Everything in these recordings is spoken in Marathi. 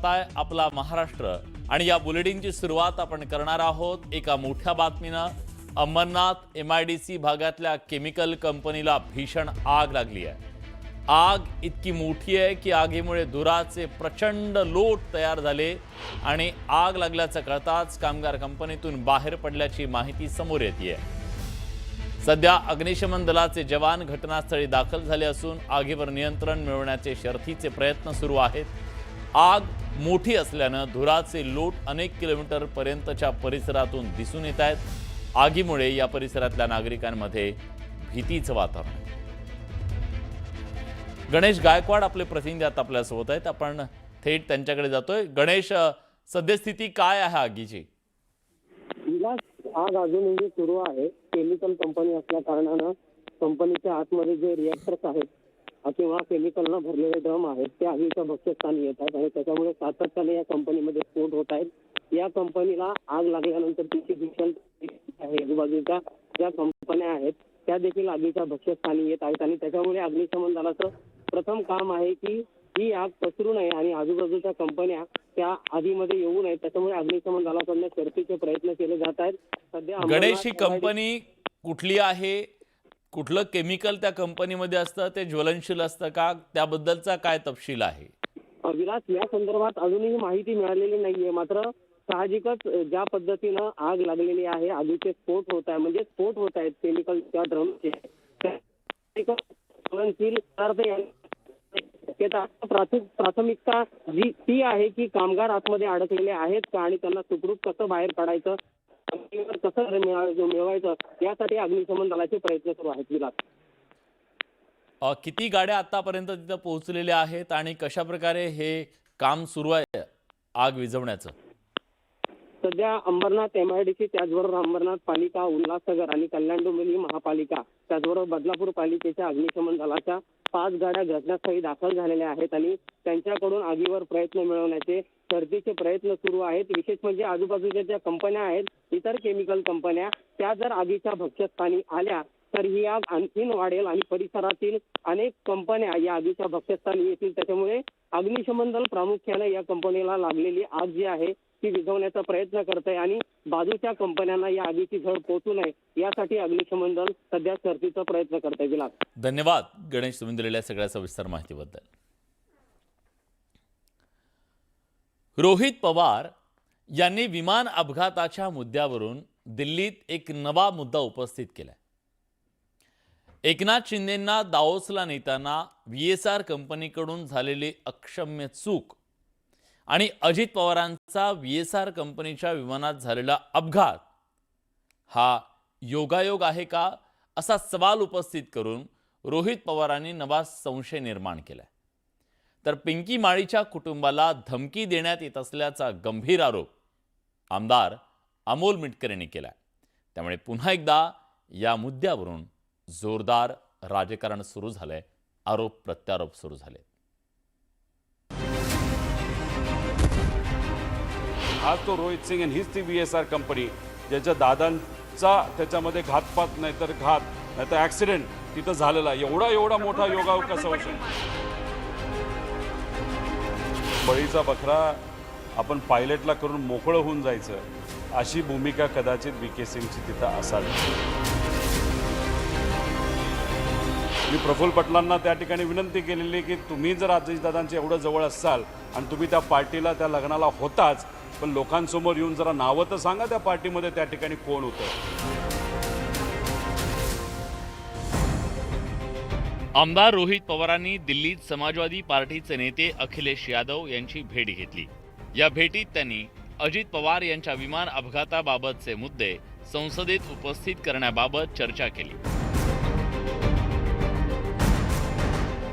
पाहताय आपला महाराष्ट्र आणि या बुलेटिनची सुरुवात आपण करणार आहोत एका मोठ्या बातमीनं। अंबरनाथ MIDC भागातल्या केमिकल कंपनीला भीषण आग लागली आहे। आग इतकी मोठी आहे की आगीमुळे धुराचे प्रचंड लोट तयार झाले आणि आग लागल्याचं कळताच कामगार कंपनीतून बाहेर पडल्याची माहिती समोर येते। सध्या अग्निशमन दलाचे जवान घटनास्थळी दाखल झाले असून आगीवर नियंत्रण मिळवण्याचे शर्थीचे प्रयत्न सुरू आहेत। आग मोठी असल्याने धुराचे लोट अनेक किलोमीटर पर्यंतच्या परिसरातून दिसून येत आहेत। आगीमुळे या परिसरातल्या नागरिकांमध्ये भीतीचं वातावरण आहे। गणेश गायकवाड आपले प्रतिनिधी आता आपल्यासोबत आहेत, आपण थेट त्यांच्याकडे जातोय। गणेश, सद्यस्थिती काय आहे आगीची? आग अजूनही सुरू आहे। केमिकल कंपनी असल्या कारणानं कंपनीच्या आतमध्ये जे रिएक्टर्स आहेत किंवा केमिकलनं भरलेले ड्रम आहेत ते आगीच्या भक्ष्यस्थानी येत आहेत आणि त्याच्यामुळे सातत्याने या कंपनीमध्ये स्फोट होत आहेत। या कंपनीला आग लागल्यानंतर तिची भीषण आहे, आजूबाजूच्या ज्या कंपन्या आहेत त्या देखील आगीच्या भक्ष्यस्थानी येत आहेत आणि त्याच्यामुळे अग्निशमन दलाचं प्रथम काम आहे की ही आग पसरू नये आणि आजूबाजूच्या कंपन्या त्या आगीमध्ये येऊ नये। त्याच्यामुळे अग्निशमन दलाकडून शर्थीचे प्रयत्न केले जात आहेत। सध्या गणेश, ही कंपनी कुठली आहे? कुठलं केमिकल त्या कंपनीमध्ये असतं? ते ज्वलनशील असतं का? त्याबद्दलचा काय तपशील आहे? विलास, या संदर्भात अजूनही माहिती मिळालेली नाहीये। मात्र साहजिकच ज्या पद्धतीनं आग लागलेली आहे, आगीचे स्फोट होत आहे, म्हणजे स्फोट होत आहेत केमिकलच्या ड्रमचे, ज्वलनशील पदार्थ प्राथमिकता जी ती आहे की कामगार आतमध्ये अडकलेले आहेत का आणि त्यांना सुखरूप कसं बाहेर काढायचं, कसं मिळवायचं, यासाठी अग्निशमन दलाचे प्रयत्न सुरू आहेत। विलास, किती गाड्या आतापर्यंत तिथे पोहोचलेल्या आहेत आणि कशा प्रकारे हे काम सुरू आहे आग विझवण्याचं? सध्या अंबरनाथ MIDC, त्याचबरोबर अंबरनाथ पालिका, उल्हासनगर आणि कल्याण डोंबिवली महापालिका, त्याचबरोबर बदलापूर पालिकेच्या अग्निशमन दलाच्या 5 गाड्या घटनास्थळी दाखल झालेल्या आहेत आणि त्यांच्याकडून आगीवर प्रयत्न मिळवण्याचे शर्थीचे प्रयत्न सुरू आहेत। विशेष म्हणजे आजूबाजूच्या ज्या कंपन्या आहेत, इतर केमिकल कंपन्या, त्या जर आगीच्या भक्ष्यस्थानी आल्या तर ही आग आणखीन वाढेल आणि परिसरातील अनेक कंपन्या या आगीच्या भक्ष्यस्थानी येतील। त्याच्यामुळे अग्निशमन दल प्रामुख्याने या कंपनीला लागलेली आग जी आहे ती विझवण्याचा प्रयत्न करत आहे आणि बाजूच्या कंपन्यांना या आगीची झळ पोहोचू नये यासाठी अग्निशमन दल सध्या शर्थीचा प्रयत्न करत आहे। विलास, धन्यवाद गणेश, तुम्ही दिलेल्या सगळ्या सविस्तर माहितीबद्दल। रोहित पवार यांनी विमान अपघाताच्या मुद्द्यावरून दिल्लीत एक नवा मुद्दा उपस्थित केलाय। एकनाथ शिंदेंना दाओसला नेताना VSR कंपनीकडून झालेली अक्षम्य चूक आणि अजित पवारांचा VSR कंपनीच्या विमानात झालेला अपघात हा योगायोग आहे का, असा सवाल उपस्थित करून रोहित पवारांनी नवा संशय निर्माण केलाय। तर पिंकी माळीच्या कुटुंबाला धमकी देण्यात येत असल्याचा गंभीर आरोप आमदार अमोल मिटकर यांनी केलाय। त्यामुळे पुन्हा एकदा या मुद्द्यावरून जोरदार राजकारण सुरू झालंय, आरोप प्रत्यारोप सुरू झाले। आज तो रोहित सिंग आणि हीच ती VSR कंपनी ज्याच्या दादांचा त्याच्यामध्ये घातपात नाही तर घात नाही तर ॲक्सिडेंट तिथं झालेला, एवढा मोठा योगायोग कसा होऊ शकतो? बळीचा बकरा आपण पायलटला करून मोकळं होऊन जायचं, अशी भूमिका कदाचित VK सिंगची तिथं असावी। मी प्रफुल्ल पटलांना त्या ठिकाणी विनंती केलेली की तुम्ही जर अजितदादांच्या एवढं जवळ असाल आणि तुम्ही त्या पार्टीला, त्या लग्नाला होताच, पण लोकांसमोर येऊन जरा नावं तर सांगा त्या पार्टीमध्ये त्या ठिकाणी कोण होतं। आमदार रोहित पवारांनी दिल्लीत समाजवादी पार्टीचे नेते अखिलेश यादव यांची भेट घेतली। या भेटीत त्यांनी अजित पवार यांच्या विमान अपघाताबाबतचे मुद्दे संसदेत उपस्थित करण्याबाबत चर्चा केली।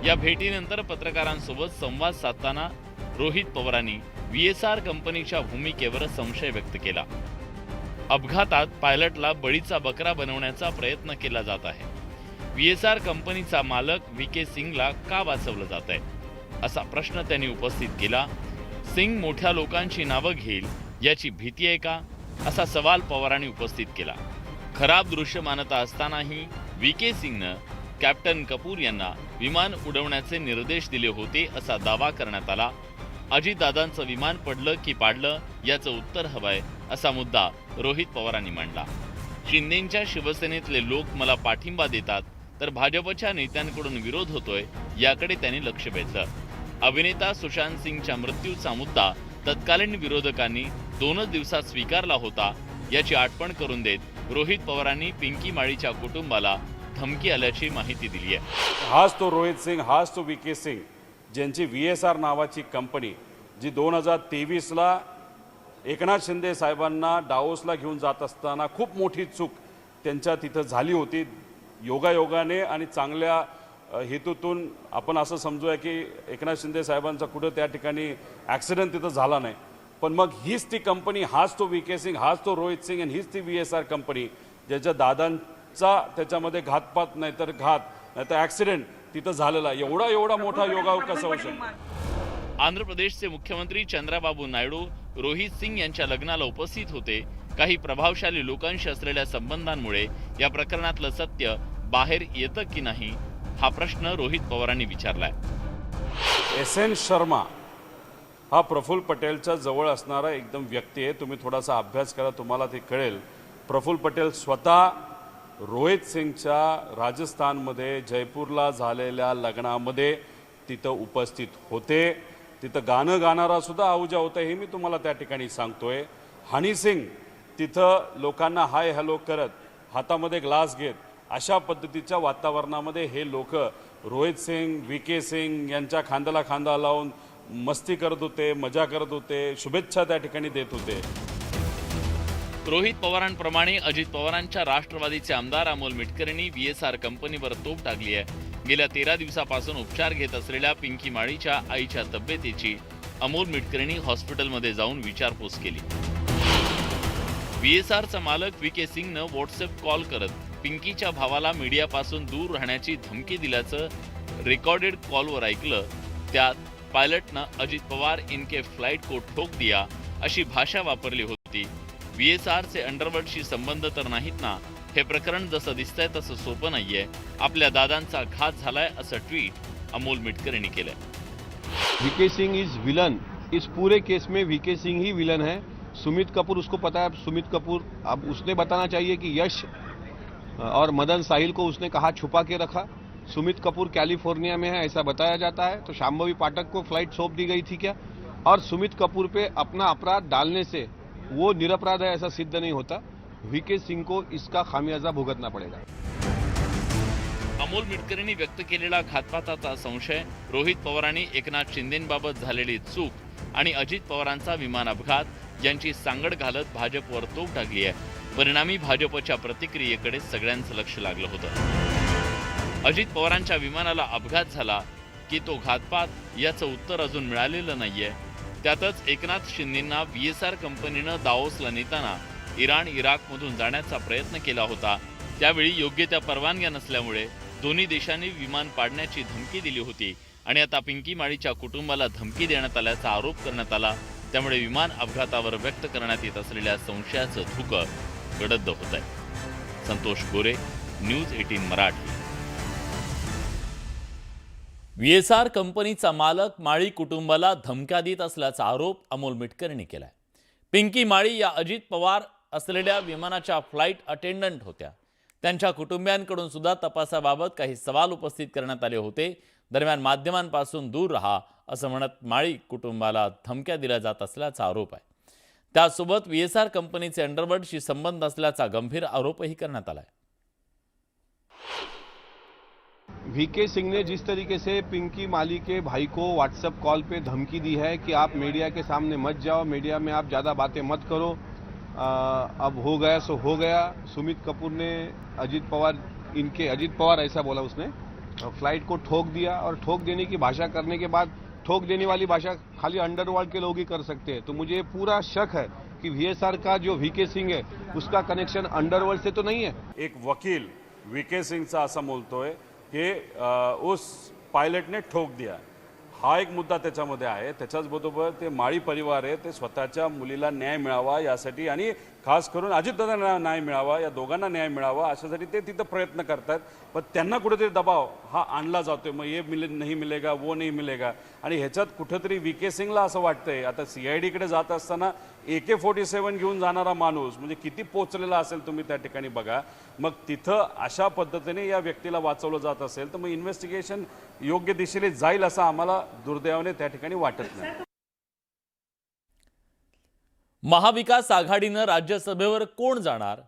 या भेटीनंतर पत्रकारांसोबत संवाद साधताना रोहित पवारांनी VSR कंपनीच्या भूमिकेवर संशय व्यक्त केला। अपघातात पायलटला बळीचा बकरा बनवण्याचा प्रयत्न केला जात आहे। VSR कंपनीचा मालक VK सिंगला का वाचवलं जात आहे, असा प्रश्न त्यांनी उपस्थित केला। सिंग मोठ्या लोकांची नावं घेईल याची भीती आहे का, असा सवाल पवारांनी उपस्थित केला। खराब दृश्यमानता असतानाही VK सिंगनं कॅप्टन कपूर यांना विमान उडवण्याचे निर्देश दिले होते, असा दावा करण्यात आला। अजितदादांचं विमान पडलं की पाडलं याचं उत्तर हवंय असा मुद्दा रोहित पवारांनी मांडला. शिंदेंच्या शिवसेनेतले लोक मला पाठिंबा देतात तर भाजपच्या नेत्यांकडून विरोध होतोय याकडे त्यांनी लक्ष वेधलं. अभिनेता सुशांत सिंगच्या मृत्यूचा मुद्दा तत्कालीन विरोधकांनी 2च दिवसात स्वीकारला होता याची आठवण करून देत रोहित पवारांनी पिंकी माळीच्या कुटुंबाला धमकी आल्याची माहिती दिली आहे. हाच तो रोहित सिंग, हाच तो VK सिंग, ज्यांची VSR नावाची कंपनी जी 2023ला एकनाथ शिंदे साहेबांना डावोसला घेऊन जात असताना खूप मोठी चूक त्यांच्या तिथं झाली होती. योगायोगाने आणि चांगल्या हेतूतून आपण असं समजूया की एकनाथ शिंदे साहेबांचा कुठं त्या ठिकाणी ॲक्सिडेंट तिथं झाला नाही. पण मग हीच ती कंपनी, हाच तो VK सिंग, हाच तो रोहित सिंग आणि हीच ती VSR कंपनी ज्याच्या दादांचा त्याच्यामध्ये घातपात नाही तर घात नाही तर ॲक्सिडेंट तिथं झालेला. एवढा मोठा योगायोग कसा होऊ शकतो. आंध्र प्रदेशचे मुख्यमंत्री चंद्राबाबू नायडू रोहित सिंग यांच्या लग्नाला उपस्थित होते. काही प्रभावशाली लोकांशी असलेल्या संबंधांमुळे या प्रकरणातलं सत्य बाहेर येतं की नाही हा प्रश्न रोहित पवारांनी विचारलाय. SN शर्मा हा प्रफुल्ल पटेलच्या जवळ असणारा एकदम व्यक्ती आहे. तुम्ही थोडासा अभ्यास करा, तुम्हाला ते कळेल. प्रफुल्ल पटेल स्वतः रोहित सिंगच्या राजस्थानमध्ये जयपूरला झालेल्या लग्नामध्ये तिथं उपस्थित होते. तिथं गाणं गाणारा सुद्धा आहुजा होता हे मी तुम्हाला त्या ठिकाणी सांगतोय. हनी सिंग तिथं लोकांना हाय हॅलो करत हातामध्ये ग्लास घेत अशा पद्धतीच्या वातावरणामध्ये हे लोक रोहित सिंग, VK सिंग यांच्या खांद्याला खांदा लावून मस्ती करत होते, मजा करत होते, शुभेच्छा त्या ठिकाणी देत होते. रोहित पवारांप्रमाणे अजित पवारांच्या राष्ट्रवादीचे आमदार अमोल मिटकरींनी VSR कंपनीवर तोफ टाकली आहे. गेल्या 13 दिवसापासून उपचार घेत असलेल्या पिंकी माळीच्या आईच्या तब्येतीची अमोल मिटकरींनी हॉस्पिटलमध्ये जाऊन विचारपूस केली. VSRचा मालक VK सिंगनं व्हॉट्सअप कॉल करत पिंकीच्या भावाला मीडियापासून दूर राहण्याची धमकी दिल्याचं रेकॉर्डेड कॉलवर ऐकलं. त्यात पायलटनं अजित पवार इनके फ्लाइट को ठोक दिया अशी भाषा वापरली होती. VSRचे अंडरवर्ल्डशी संबंध तर नाहीत ना. हे प्रकरण जसं दिसतंय तसं सोपं नाहीये. आपल्या दादांचा घात झालाय असं ट्विट अमोल मिटकरींनी केलंय. VK Singh is villain. इस पूरे केस में VK सिंह ही विलन है. सुमित कपूर उसको पता है. सुमित कपूर अब उसने बताना चाहिए कि यश और मदन साहिल को उसने कहा छुपा के रखा. सुमित कपूर कैलिफोर्निया में है ऐसा बताया जाता है. तो शांभवी पाठक को फ्लाइट सौंप दी गई थी क्या? और सुमित कपूर पे अपना अपराध डालने से वो निरपराध है ऐसा सिद्ध नहीं होता. VK सिंह को इसका खामियाजा भुगतना पड़ेगा. अमोल मिटकरींनी व्यक्त केलेला घातपाताचा संशय, रोहित पवारांनी एकनाथ शिंदेंबाबत झालेली चूक आणि अजित पवारांचा विमान अपघात यांची सांगड घालत भाजपवर तोफ टाकली आहे. परिणामी भाजपच्या प्रतिक्रियेकडे सगळ्यांचं लक्ष लागलं होतं. अजित पवारांच्या विमानाला अपघात झाला की तो घातपात याचं उत्तर अजून मिळालेलं नाहीये. त्यातच एकनाथ शिंदेंना VSR कंपनीनं दाओसला नेताना इराण इराकमधून जाण्याचा प्रयत्न केला होता. त्यावेळी योग्य त्या परवानग्या नसल्यामुळे दोन्ही देशांनी विमान पाडण्याची धमकी दिली होती आणि आता पिंकी माळीच्या कुटुंबाला धमकी देण्यात आल्याचा आरोप करण्यात आला. त्यामुळे विमान अपघातावर व्यक्त करण्यात येत असलेल्या संशयाचं धुकं गडद होत आहे. संतोष गोरे, न्यूज 18 मराठी. VSR कंपनीचा मालक माळी कुटुंबाला धमक्या देत असल्याचा आरोप अमोल मिटकरींनी केलाय. पिंकी माळी या अजित पवार असलेल्या विमानाच्या फ्लाइट अटेंडंट होत्या. त्यांच्या कुटुंबियांकडून सुद्धा तपासाबाबत काही सवाल उपस्थित करण्यात आले होते. दरम्यान माध्यमांपासून दूर राहा असं म्हणत माळी कुटुंबाला धमक्या दिल्या जात असल्याचा आरोप आहे. त्यासोबत VSR कंपनीचे अंडरवर्ल्डशी संबंध असल्याचा गंभीर आरोपही करण्यात आलाय. VK सिंह ने जिस तरीके से पिंकी माली के भाई को व्हाट्सएप कॉल पे धमकी दी है कि आप मीडिया के सामने मत जाओ, मीडिया में आप ज़्यादा बातें मत करो, अब हो गया सो हो गया. सुमित कपूर ने अजित पवार ऐसा बोला उसने, फ्लाइट को ठोक दिया. और ठोक देने की भाषा करने के बाद ठोक देने वाली भाषा खाली अंडरवर्ल्ड के लोग ही कर सकते हैं. तो मुझे पूरा शक है कि VSR का जो VK सिंह है उसका कनेक्शन अंडरवर्ल्ड से तो नहीं है. एक वकील VK सिंगचा असं बोलतोय की उस पायलटने ठोक दिया. हा एक मुद्दा त्याच्यामध्ये आहे. त्याच्याच बरोबर ते माळी परिवार आहे ते स्वतःच्या मुलीला न्याय मिळावा यासाठी आणि खास करून अजितदादांना न्याय मिळावा, या दोघांना न्याय मिळावा अशासाठी ते तिथं प्रयत्न करतात. पण त्यांना कुठेतरी दबाव हा आणला जातोय, मग ये नाही मिलेगा, वो नाही मिलेगा. आणि ह्याच्यात कुठंतरी VK सिंगला असं वाटतंय, आता CIDकडे जात असताना AK-47 घेऊन जाणारा माणूस म्हणजे किती पोचलेला असेल तुम्ही त्या ठिकाणी बघा. मग तिथं अशा पद्धतीने या व्यक्तीला वाचवलं जात असेल तर मग इन्व्हेस्टिगेशन योग्य दिशेने जाईल असं आम्हाला दुर्दैवाने त्या ठिकाणी वाटत नाही. महाविकास आघाडीनं राज्यसभेवर कोण जाणार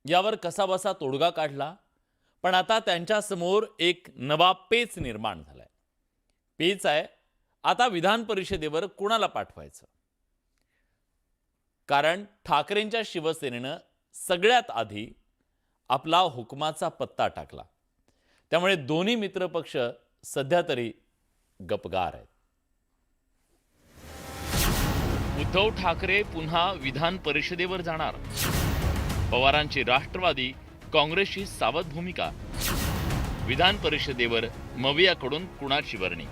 यावर कसाबसा तोडगा काढला, पण आता त्यांच्या समोर एक नवा पेच निर्माण झालाय. पेच आहे आता विधान परिषदेवर कोणाला पाठवायचं. कारण ठाकरेंच्या शिवसेनेनं सगळ्यात आधी आपला हुकमाचा पत्ता टाकला, त्यामुळे दोन्ही मित्रपक्ष सध्या तरी गपगार आहेत. उद्धव ठाकरे पुन्हा विधान परिषदेवर जाणार. पवारांची राष्ट्रवादी काँग्रेसची सावध भूमिका. विधान परिषदेवर मवियाकडून कुणाची वर्णी.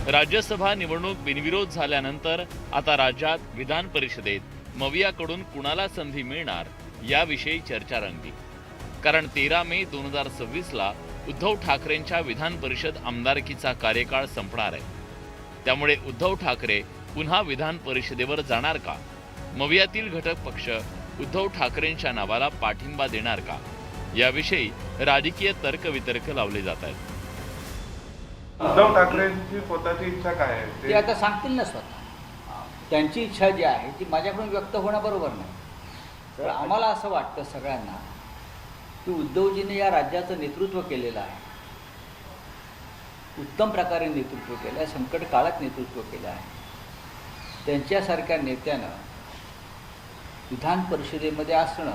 राज्यसभा निवडणूक बिनविरोध झाल्यानंतर आता राज्यात विधान परिषदेत मवियाकडून कुणाला संधी मिळणार याविषयी चर्चा रंगली. कारण 13 मे 2026ला उद्धव ठाकरेंच्या विधान परिषद आमदारकीचा कार्यकाळ संपणार आहे. त्यामुळे उद्धव ठाकरे पुन्हा विधान परिषदेवर जाणार का? मवियातील घटक पक्ष उद्धव ठाकरेंच्या नावाला पाठिंबा देणार का? याविषयी राजकीय तर्कवितर्क लावले जात आहेत. उद्धव ठाकरेंची स्वतःची इच्छा काय आहे ते आता सांगतील ना स्वतः. त्यांची इच्छा जी आहे ती माझ्याकडून व्यक्त होणं बरोबर नाही. तर आम्हाला असं वाटतं सगळ्यांना की उद्धवजीने या राज्याचं नेतृत्व केलेलं आहे, उत्तम प्रकारे नेतृत्व केलं आहे, संकट काळात नेतृत्व केलं आहे. त्यांच्यासारख्या नेत्यानं विधान परिषदेमध्ये असणं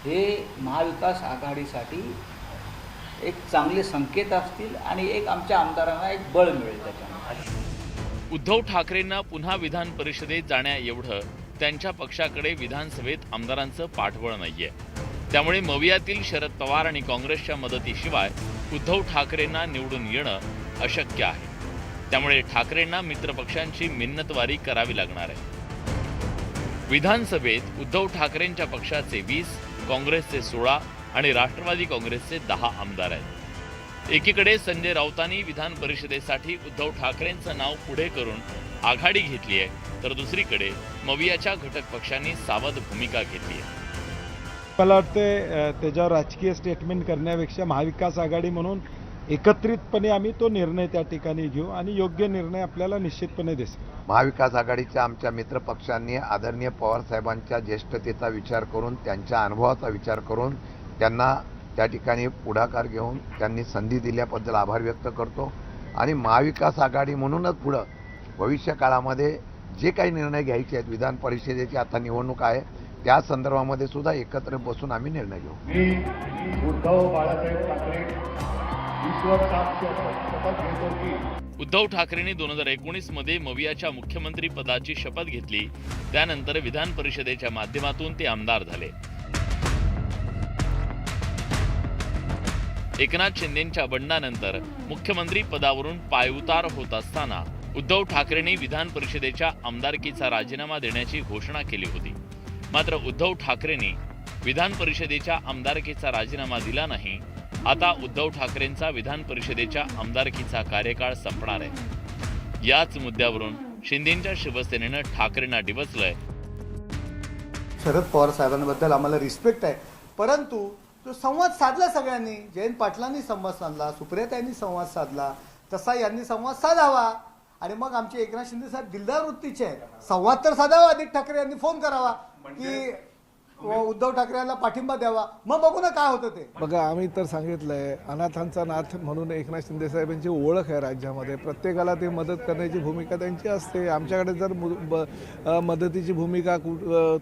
हे महाविकास आघाडीसाठी एक चांगले संकेत असतील आणि एक आमच्या आमदारांना एक बळ मिळेल त्याच्यामध्ये. उद्धव ठाकरेंना पुन्हा विधान परिषदेत जाण्या एवढं त्यांच्या पक्षाकडे विधानसभेत आमदारांचं पाठबळ नाहीये. त्यामुळे मवियातील शरद पवार आणि काँग्रेसच्या मदतीशिवाय उद्धव ठाकरेंना निवडून येणं अशक्य आहे. त्यामुळे ठाकरेंना मित्रपक्षांची मिन्नतवारी करावी लागणार आहे. विधानसभेत उद्धव ठाकरेंच्या पक्षाचे 20, काँग्रेसचे 16 आणि राष्ट्रवादी काँग्रेसचे 10 आमदार आहेत. एकीकडे संजय राऊतांनी विधान परिषदेसाठी उद्धव ठाकरेंचं नाव पुढे करून आघाडी घेतली आहे, तर दुसरीकडे मवियाच्या घटक पक्षांनी सावध भूमिका घेतली आहे. मला वाटते त्याच्यावर राजकीय स्टेटमेंट करण्यापेक्षा महाविकास आघाडी म्हणून एकत्रितपणे आम्ही तो निर्णय त्या ठिकाणी घेऊ आणि योग्य निर्णय आपल्याला निश्चितपणे दिसेल. महाविकास आघाडीच्या आमच्या मित्रपक्षांनी आदरणीय पवारसाहेबांच्या ज्येष्ठतेचा विचार करून, त्यांच्या अनुभवाचा विचार करून त्यांना त्या ठिकाणी पुढाकार घेऊन त्यांनी संधी दिल्याबद्दल आभार व्यक्त करतो. आणि महाविकास आघाडी म्हणूनच पुढं भविष्य काळामध्ये जे काही निर्णय घ्यायचे आहेत, विधान परिषदेची आता निवडणूक आहे, त्या संदर्भामध्ये सुद्धा एकत्र बसून आम्ही निर्णय घेऊ. उद्धव ठाकरेंनी 2019 मध्ये मवियाच्या मुख्यमंत्री पदाची शपथ घेतली. त्यानंतर विधान परिषदेच्या माध्यमातून ते आमदार झाले. एकनाथ शिंदेंच्या बंडानंतर मुख्यमंत्री पदावरून पायउतार होत असताना उद्धव ठाकरेंनी विधान परिषदेच्या आमदारकीचा राजीनामा देण्याची घोषणा केली होती. मात्र उद्धव ठाकरेंनी विधान परिषदेच्या आमदारकीचा राजीनामा दिला नाही. आता उद्धव ठाकरेंचा विधान परिषदेच्या आमदारकीचा कार्यकाळ संपणार आहे. याच मुद्द्यावरून शिंदेंच्या शिवसेनेनं ठाकरेंना डिवचलंय. शरद पवार साहेबांबद्दल आम्हाला रिस्पेक्ट आहे, परंतु तो संवाद साधला सगळ्यांनी. जयंत पाटलांनी संवाद साधला, सुप्रियाताईंनी संवाद साधला, तसा यांनी संवाद साधावा. आणि मग आमचे एकनाथ शिंदे साहेब दिलदार वृत्तीचे आहेत, संवाद तर साधावा. आदित्य ठाकरे यांनी फोन करावा की उद्धव ठाकरे यांना पाठिंबा द्यावा, मग बघू ना काय होतं ते. बघा, आम्ही तर सांगितलंय अनाथांचा नाथ म्हणून एकनाथ शिंदे साहेबांची ओळख आहे राज्यामध्ये. प्रत्येकाला ते मदत करण्याची भूमिका त्यांची असते. आमच्याकडे जर मदतीची भूमिका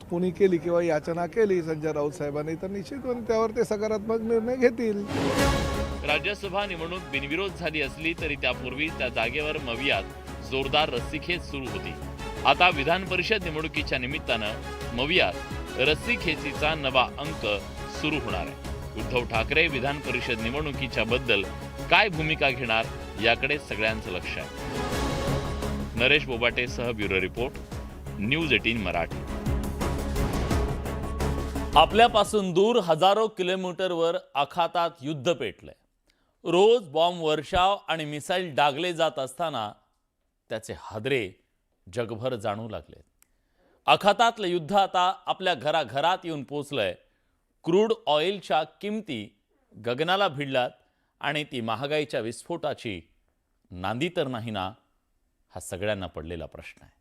कोणी केली किंवा याचना केली संजय राऊत साहेबांनी, तर निश्चितपणे त्यावर ते सकारात्मक निर्णय घेतील. राज्यसभा निवडणूक बिनविरोध झाली असली तरी त्यापूर्वी त्या जागेवर मवियात जोरदार रस्सीखेच सुरू होती. आता विधान परिषद निवडणुकीच्या निमित्तानं मवियात रस्सीखेचीचा नवा अंक सुरू होणार आहे. उद्धव ठाकरे विधान परिषद निवडणुकीच्या बद्दल काय भूमिका घेणार याकडे सगळ्यांचं लक्ष आहे. नरेश बोबाटेसह ब्युरो रिपोर्ट, न्यूज 18 मराठी. आपल्यापासून दूर हजारो किलोमीटरवर आखातात युद्ध पेटलंय. रोज बॉम्ब वर्षाव आणि मिसाईल डागले जात असताना त्याचे हादरे जगभर जाणू लागले. आखातातलं युद्ध आता आपल्या घराघरात येऊन पोचलंय. क्रूड ऑइलच्या किमती गगनाला भिडल्यात आणि ती महागाईच्या विस्फोटाची नांदी तर नाही ना, हा सगळ्यांना पडलेला प्रश्न आहे.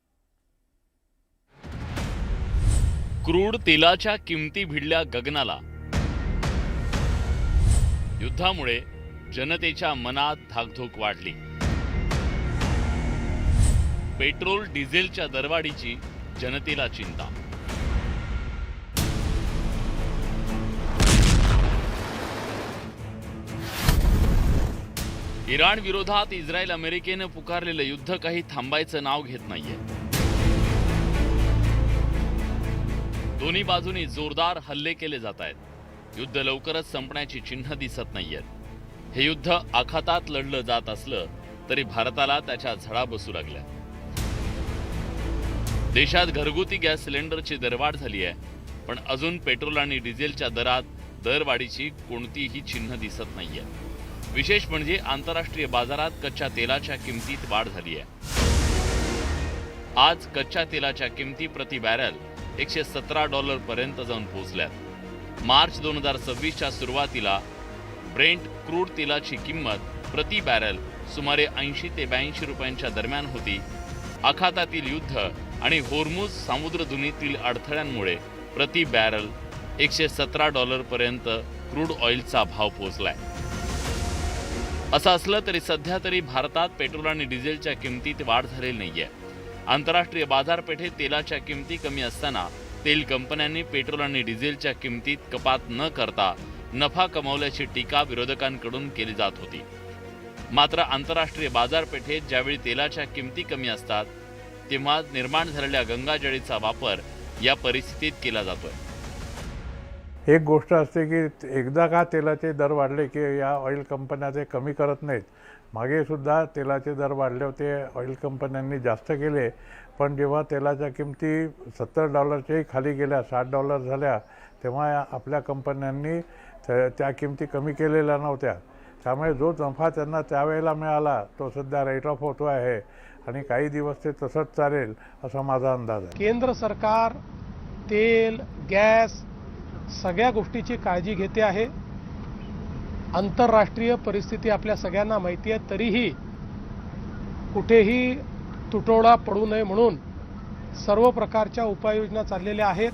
क्रूड तेलाच्या किमती भिडल्या गगनाला. युद्धामुळे जनतेच्या मनात धाकधूक वाढली. पेट्रोल डिझेलच्या दरवाढीची जनतेला चिंता. इराण विरोधात इस्रायल अमेरिकेनं पुकारलेलं युद्ध काही थांबायचं नाव घेत नाहीये. दोन्ही बाजूनी जोरदार हल्ले केले जात आहेत. युद्ध लवकरच संपण्याची चिन्ह दिसत नाहीयेत. हे युद्ध आखातात लढलं जात असलं तरी भारताला त्याच्या झळा बसू लागल्या. देशात घरगुती गॅस सिलेंडरची दरवाढ झाली आहे, पण अजून पेट्रोल आणि डिझेलच्या दरात दरवाढीची कोणतीही चिन्ह दिसत नाहीये. विशेष म्हणजे आंतरराष्ट्रीय बाजारात कच्च्या तेलाच्या किमतीत वाढ झाली आहे. आज कच्च्या तेलाच्या किमती प्रति बॅरल $117 पर्यंत जाऊन पोहोचल्यात. मार्च 2026च्या सुरुवातीला ब्रेंट क्रूड तेलाची किंमत प्रति बॅरल सुमारे 80 ते 82 रुपयांच्या दरम्यान होती. आखातातील युद्ध आणि होर्मुझ सामुद्रधुनीतील अडथळ्यांमुळे प्रति बॅरल $117 पर्यंत क्रूड ऑइलचा भाव पोहोचलाय. असं असलं तरी सध्या तरी भारतात पेट्रोल आणि डिझेलच्या किमतीत वाढ झालेली नाहीये. आंतरराष्ट्रीय बाजारपेठेत तेलाच्या किमती कमी असताना तेल कंपन्यांनी पेट्रोल आणि डिझेलच्या किमतीत कपात न करता नफा कमावल्याची टीका विरोधकांकडून केली जात होती. मात्र आंतरराष्ट्रीय बाजारपेठेत ज्यावेळी तेलाच्या किमती कमी असतात तेव्हा निर्माण झालेल्या गंगाजळीचा वापर या परिस्थितीत केला जातोय. एक गोष्ट असते की एकदा का तेलाचे दर वाढले की या ऑइल कंपन्या ते कमी करत नाहीत. मागे सुद्धा तेलाचे दर वाढले होते, ऑइल कंपन्यांनी जास्त केले, पण जेव्हा तेलाच्या किमती $70च्याही खाली गेल्या, $60 झाल्या, तेव्हा आपल्या कंपन्यांनी त्या किमती कमी केलेल्या नव्हत्या. त्यामुळे जो नफा त्यांना त्यावेळेला मिळाला तो सध्या रेट ऑफ होतो आहे आणि काही दिवस ते तसंच चालेल असा माझा अंदाज आहे. केंद्र सरकार तेल, गॅस सगळ्या गोष्टीची काळजी घेते आहे. आंतरराष्ट्रीय परिस्थिती आपल्या सगळ्यांना माहिती आहे, तरीही कुठेही तुटवडा पडू नये म्हणून सर्व प्रकारच्या उपाययोजना चाललेल्या आहेत.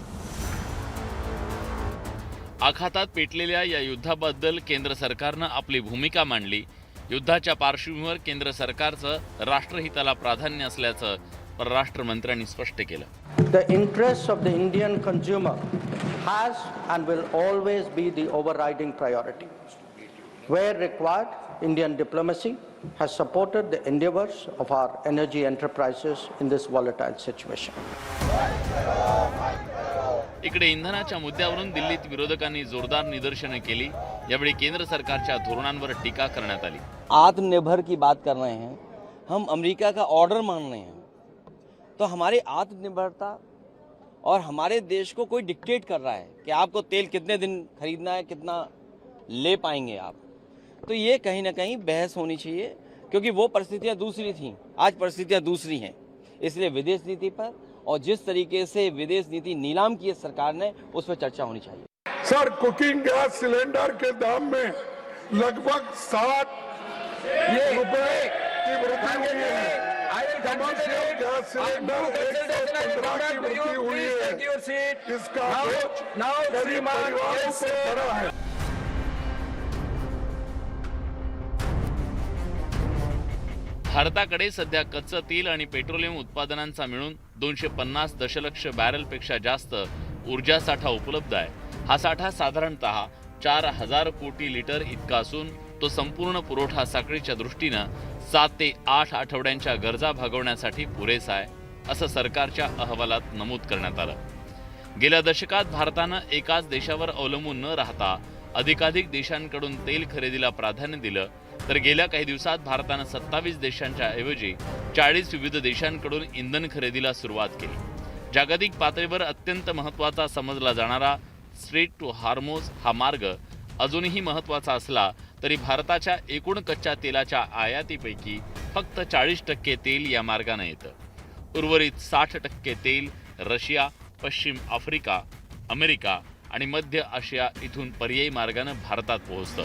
आखातात पेटलेल्या या युद्धाबद्दल केंद्र सरकारनं आपली भूमिका मांडली. युद्धाच्या पार्श्वभूमीवर केंद्र सरकारचं राष्ट्रहिताला प्राधान्य असल्याचं परराष्ट्र मंत्र्यांनी स्पष्ट केलं. The interests of the Indian consumer has and will always be the overriding priority. Where required, Indian diplomacy has supported the endeavors of our energy enterprises in this volatile situation. इकडे इंधनाच्या मुद्द्यावरून दिल्लीत विरोधकांनी जोरदार निदर्शने केली. यावेळी केंद्र सरकारच्या धोरणांवर टीका करण्यात आली. आत्मनिर्भर की बात कर रहे हैं हम, अमेरिका का ऑर्डर मान रहे हैं, तो हमारी आत्मनिर्भरता और हमारे देश को कोई डिक्टेट कर रहा है कि आपको तेल कितने दिन खरीदना है, कितना ले पाएंगे आप, तो ये कहीं ना कहीं बहस होनी चाहिए, क्योंकि वो परिस्थितियां दूसरी थीं, आज परिस्थितियां दूसरी हैं. इसलिए विदेश नीति पर और जिस तरीके से विदेश नीति नीलाम की है सरकार ने, उस पर चर्चा होनी चाहिए. सर, कुकिंग गैस सिलेंडर के दाम में लगभग 60 रुपए की वृद्धि हुई है. कमर्शियल गैस सिलेंडर 115 की वृद्धि हुई है. इसका बोझ गरीब परिवारों पर पड़ा है. भारताकडे सध्या कच्चं तेल आणि पेट्रोलियम उत्पादनांचा मिळून 250 दशलक्ष बॅरलपेक्षा जास्त ऊर्जा साठा उपलब्ध आहे. हा साठा साधारणतः 4000 कोटी लिटर इतका असून तो संपूर्ण पुरवठा साखळीच्या दृष्टीनं 7 ते 8 आठवड्यांच्या गरजा भागवण्यासाठी पुरेसा आहे, असं सरकारच्या अहवालात नमूद करण्यात आलं. गेल्या दशकात भारतानं एकाच देशावर अवलंबून न राहता अधिकाधिक देशांकडून तेल खरेदीला प्राधान्य दिलं, तर गेल्या काही दिवसात भारतानं 27 देशांच्या ऐवजी 40 विविध देशांकडून इंधन खरेदीला सुरुवात केली. जागतिक पातळीवर अत्यंत महत्त्वाचा समजला जाणारा स्ट्रेट टू हार्मोज हा मार्ग अजूनही महत्त्वाचा असला तरी भारताच्या एकूण कच्च्या तेलाच्या आयातीपैकी फक्त 40% तेल या मार्गाने येतं. उर्वरित 60% तेल रशिया, पश्चिम आफ्रिका, अमेरिका आणि मध्य आशिया इथून पर्यायी मार्गाने भारतात पोहोचतं.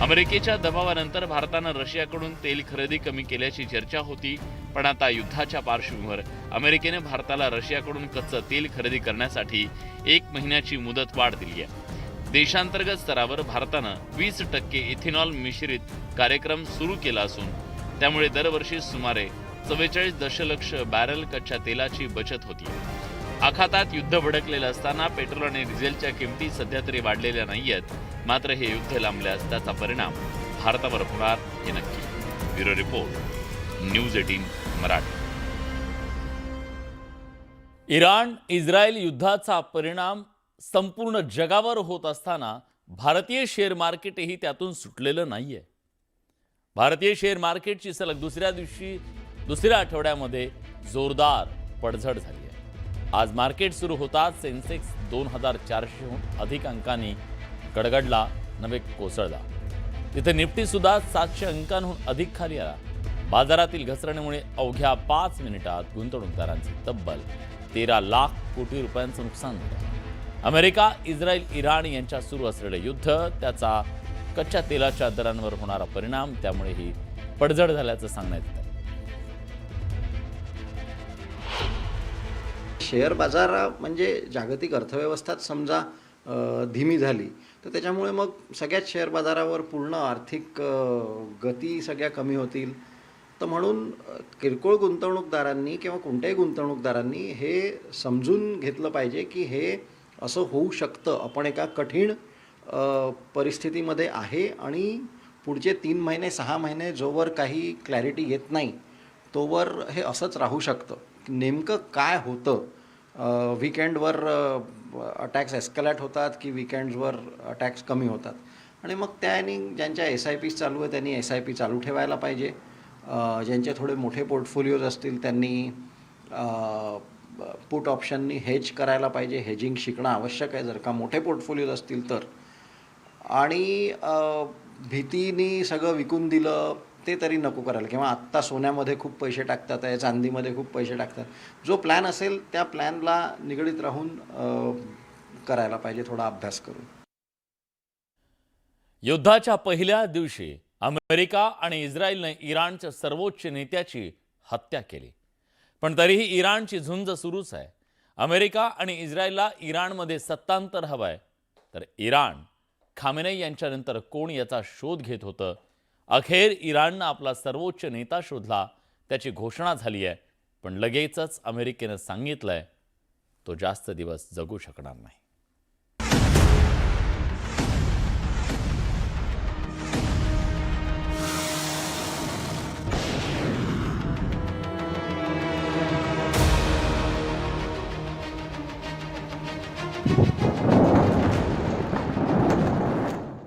अमेरिकेच्या दबावानंतर भारतानं रशियाकडून तेल खरेदी कमी केल्याची चर्चा होती, पण आता युद्धाच्या पार्श्वभूमीवर अमेरिकेने भारताला रशियाकडून कच्चं तेल खरेदी करण्यासाठी 1 महिन्याची मुदतवाढ दिली आहे. देशांतर्गत स्तरावर भारतानं 20% इथेनॉल मिश्रित कार्यक्रम सुरू केला असून त्यामुळे दरवर्षी सुमारे 44 दशलक्ष बॅरल कच्च्या तेलाची बचत होती. आखातात युद्ध भडकलेलं असताना पेट्रोल आणि डिझेलच्या किमती सध्या तरी वाढलेल्या नाहीयेत, मात्र हे युद्ध लांबल्यास त्याचा परिणाम भारतावर होणार हे नक्की. Bureau report, news 18 Marathi. Iran Israel युद्धाचा परिणाम संपूर्ण जगावर होत असताना भारतीय शेअर मार्केटही त्यातून सुटलेलं नाहीये. भारतीय शेअर मार्केटची सलग दुसऱ्या आठवड्यामध्ये जोरदार पडझड झाली आहे. आज मार्केट सुरू होताच सेन्सेक्स 2400हून अधिक अंकांनी गडगडला, नवे कोसळला. तिथे निफ्टी सुद्धा 700 अंकांहून अधिक खाली आला. बाजारातील घसरणीमुळे अवघ्या 5 मिनिटात गुंतवणूकदारांचे तब्बल 13 लाख कोटी रुपयांचं नुकसान झालं. अमेरिका, इस्रायल, इराण यांच्यात सुरू असलेलं युद्ध, त्याचा कच्च्या तेलाच्या दरांवर होणारा परिणाम, त्यामुळे ही पडझड झाल्याचं सांगण्यात येतं. शेअर बाजार म्हणजे जागतिक अर्थव्यवस्थाच समजा धीमी झाली तर त्याच्यामुळे मग सगळ्याच शेअर बाजारावर पूर्ण आर्थिक गती सगळ्या कमी होतील. तर म्हणून किरकोळ गुंतवणूकदारांनी किंवा कोणत्याही गुंतवणूकदारांनी हे समजून घेतलं पाहिजे की हे असं होऊ शकतं. आपण एका कठीण परिस्थितीमध्ये आहे आणि पुढचे 3 महिने 6 महिने जोवर काही क्लॅरिटी येत नाही तोवर हे असंच राहू शकतं. नेमकं काय होतं, वीकेंडवर अटॅक्स एस्कलेट होतात की वीकेंड्सवर अटॅक्स कमी होतात, आणि मग त्याने ज्यांच्या SIP चालू आहे त्यांनी SIP चालू ठेवायला पाहिजे. ज्यांचे थोडे मोठे पोर्टफोलिओज असतील त्यांनी पुट ऑप्शननी हेज करायला पाहिजे. हेजिंग शिकणं आवश्यक आहे जर का मोठे पोर्टफोलिओज असतील तर. आणि भीतीनी सगळं विकून दिलं ते तरी नको करायला, किंवा आत्ता सोन्यामध्ये खूप पैसे टाकतात आहे, चांदीमध्ये खूप पैसे टाकतात. जो प्लॅन असेल त्या प्लॅनला निगडीत राहून करायला पाहिजे, थोडा अभ्यास करून. युद्धाच्या पहिल्या दिवशी अमेरिका आणि इस्रायलने इराणच्या सर्वोच्च नेत्याची हत्या केली, पण तरीही इराणची झुंज सुरूच आहे. अमेरिका आणि इस्रायलला इराणमध्ये सत्तांतर हवंय, तर इराण खामेनेई यांच्यानंतर कोण याचा शोध घेत होतं. अखेर इराणनं आपला सर्वोच्च नेता शोधला, त्याची घोषणा झाली आहे, पण लगेचच अमेरिकेनं सांगितलंय तो जास्त दिवस जगू शकणार नाही.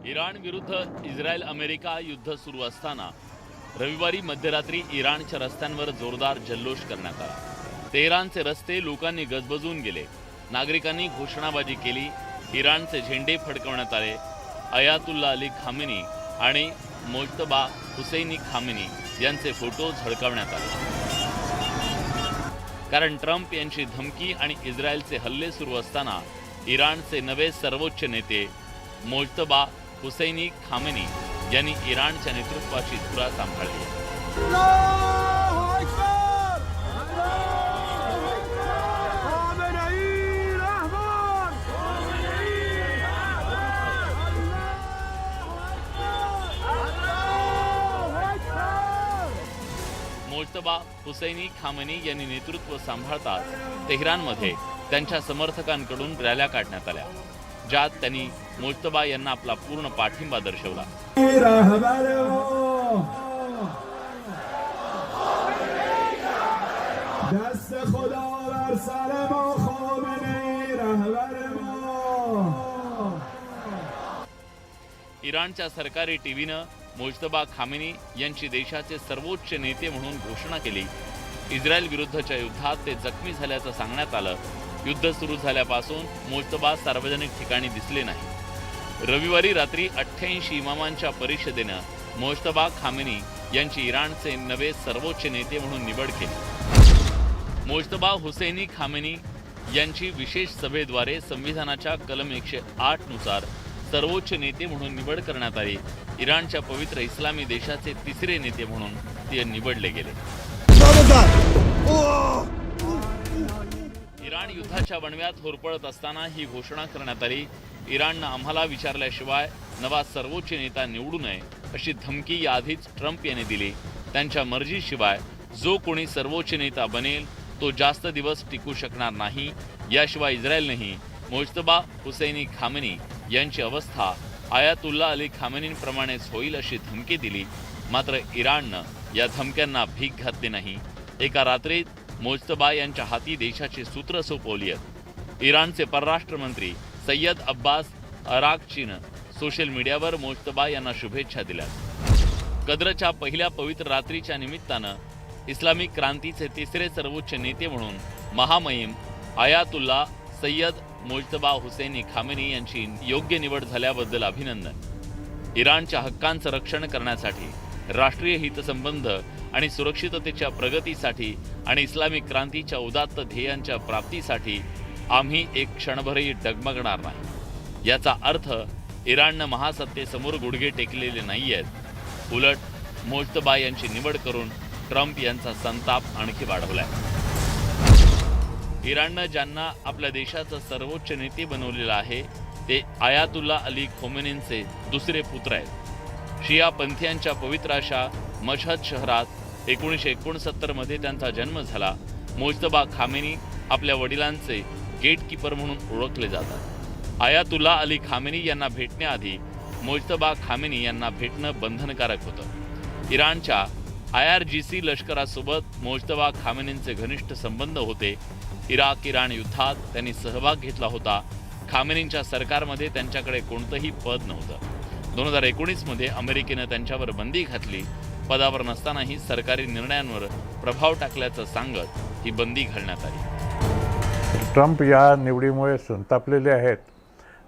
इराण विरुद्ध इस्रायल अमेरिका युद्ध सुरू असताना रविवारी मध्यरात्री इराणच्या रस्त्यांवर जोरदार जल्लोष करण्यात आला. तेहरानचे रस्ते लोकांनी गजबजून गेले. नागरिकांनी घोषणाबाजी केली. इराणचे झेंडे फडकवण्यात आले. अयातुल्ला अली खामेनी आणि मोज्तबा हुसैनी खामेनी यांचे फोटो झळकावण्यात आले. कारण ट्रम्प यांची धमकी आणि इस्रायलचे हल्ले सुरू असताना इराणचे नवे सर्वोच्च नेते मोज्तबा हुसैनी खामेनी यांनी इराणच्या नेतृत्वाची धुरा सांभाळली. मोज्तबा हुसैनी खामेनी यांनी नेतृत्व सांभाळताच तेहरानमध्ये त्यांच्या समर्थकांकडून रॅल्या काढण्यात आल्या, ज्यात त्यांनी मोज्तबा यांना आपला पूर्ण पाठिंबा दर्शवला. इराणच्या सरकारी टीव्हीनं मुजतबा खामेनी यांची देशाचे सर्वोच्च नेते म्हणून घोषणा केली. इस्रायल विरुद्धच्या युद्धात ते जखमी झाल्याचं सांगण्यात आलं. युद्ध सुरू झाल्यापासून मुजतबा सार्वजनिक ठिकाणी दिसले नाही. रविवारी रात्री 88 इमामांच्या परिषदेनं मुजतबा खामेनी यांची इराणचे नवे सर्वोच्च नेते म्हणून निवड केली. मुजतबा हुसैनी खामेनी यांची विशेष सभेद्वारे संविधानाच्या कलम 108 नुसार सर्वोच्च नेते म्हणून निवड करण्यात आली. इराणच्या पवित्र इस्लामी देशाचे तिसरे नेते म्हणून ते निवडले गेले. इराण युद्धाच्या वणव्यात होरपळत असताना ही घोषणा करण्यात आली. इराणनं आम्हाला विचारल्याशिवाय नवा सर्वोच्च नेता निवडू नये अशी धमकी याआधीच ट्रम्प यांनी दिली. त्यांच्या मर्जीशिवाय जो कोणी सर्वोच्च नेता बनेल तो जास्त दिवस टिकू शकणार नाही. याशिवाय इस्रायलनेही मुजतबा हुसैनी खामेनी यांची अवस्था आयातुल्ला अली खामेनींप्रमाणेच होईल अशी धमकी दिली. मात्र इराणनं या धमक्यांना भीक घातली नाही. एका रात्रीत मुजतबा यांच्या हाती देशाची सूत्र सोपवली आहेत. इराणचे परराष्ट्र मंत्री सय्यद अब्बास अराक्चीनं सोशल मीडियावर मुजतबा यांना शुभेच्छा दिल्या. कद्रच्या पहिल्या पवित्र रात्रीच्या निमित्तानं इस्लामिक क्रांतीचे तिसरे सर्वोच्च नेते म्हणून महामहिम आयातुल्ला सय्यद मुजतबा हुसैनी खामेनी यांची योग्य निवड झाल्याबद्दल अभिनंदन. इराणच्या हक्कांचं रक्षण करण्यासाठी, राष्ट्रीय हितसंबंध आणि सुरक्षिततेच्या प्रगतीसाठी आणि इस्लामिक क्रांतीच्या उदात्त ध्येयांच्या प्राप्तीसाठी आम्ही एक क्षणभरही डगमगणार नाही. याचा अर्थ इराणनं महासत्तेसमोर गुडघे टेकलेले नाही आहेत. उलट मुजतबा यांची निवड करून ट्रम्प यांचा संताप आणखी वाढवलाय. इराणनं ज्यांना आपल्या देशाचं सर्वोच्च नेते बनवलेलं आहे ते आयातुल्ला अली खोमेनींचे दुसरे पुत्र आहेत. शिया पंथीयांच्या पवित्र अशा मशहद शहरात 1969 मध्ये त्यांचा जन्म झाला. मुजतबा खामेनी आपल्या वडिलांचे गेटकीपर म्हणून ओळखले जातात. आयातुल्ला अली खामेनी यांना भेटण्याआधी मुजतबा खामेनी यांना भेटणं बंधनकारक होतं. इराणच्या IRGC लष्करासोबत मुजतबा खामेनींचे घनिष्ठ संबंध होते. इराण युद्धात त्यांनी सहभाग घेतला होता. खामेनींच्या सरकारमध्ये त्यांच्याकडे कोणतंही पद नव्हतं. 2019 मध्ये अमेरिकेनं त्यांच्यावर बंदी घातली. पदावर नसतानाही सरकारी निर्णयांवर प्रभाव टाकल्याचं सांगत ही बंदी घालण्यात आली. ट्रम्प या निवडीमुळे संतापलेले आहेत